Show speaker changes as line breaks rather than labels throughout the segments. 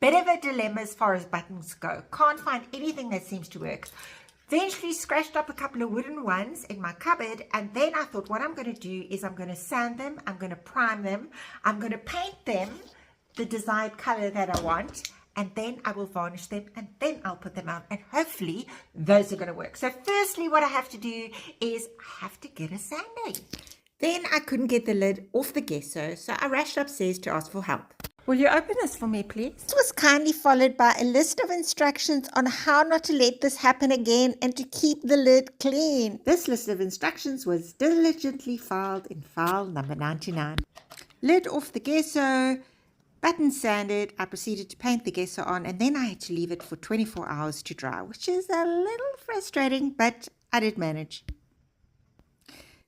Bit of a dilemma as far as buttons go. Can't find anything that seems to work. Eventually scratched up a couple of wooden ones in my cupboard, and then I thought what I'm going to do is I'm going to sand them, I'm going to prime them, I'm going to paint them the desired color that I want, and then I will varnish them, and then I'll put them out, and hopefully those are going to work. So firstly, what I have to do is I have to get a sander. Then I couldn't get the lid off the gesso, so I rushed upstairs to ask for help. Will you open this for me, please? This was kindly followed by a list of instructions on how not to let this happen again and to keep the lid clean. This list of instructions was diligently filed in file number 99. Lid off the gesso, button sanded. I proceeded to paint the gesso on, and then I had to leave it for 24 hours to dry, which is a little frustrating, but I did manage.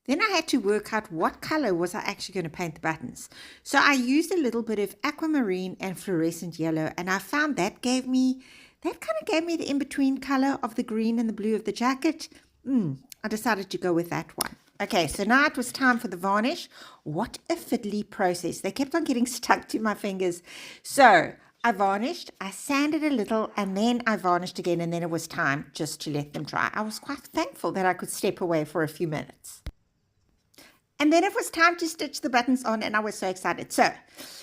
Then I had to work out what color was I actually going to paint the buttons. So I used a little bit of aquamarine and fluorescent yellow, and I found that kind of gave me the in-between color of the green and the blue of the jacket. I decided to go with that one. Okay, so now it was time for the varnish. What a fiddly process. They kept on getting stuck to my fingers. So I varnished, I sanded a little, and then I varnished again, and then it was time just to let them dry. I was quite thankful that I could step away for a few minutes. And then it was time to stitch the buttons on, and I was so excited. So,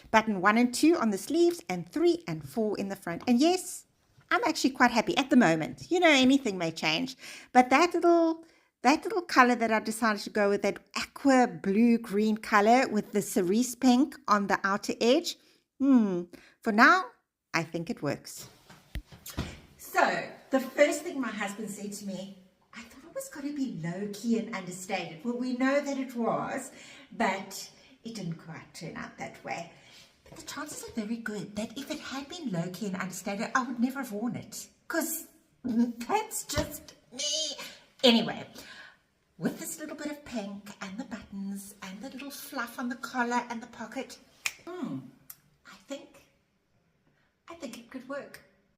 button 1 and 2 on the sleeves, and 3 and 4 in the front. And yes, I'm actually quite happy at the moment. You know, anything may change. But that little color that I decided to go with, that aqua blue-green color with the cerise pink on the outer edge, for now, I think it works. So, the first thing my husband said to me, I thought it was going to be low-key and understated. Well, we know that it was, but it didn't quite turn out that way. But the chances are very good that if it had been low-key and understated, I would never have worn it. Because that's just me. Anyway, with this little bit of pink and the buttons and the little fluff on the collar and the pocket, I think it could work.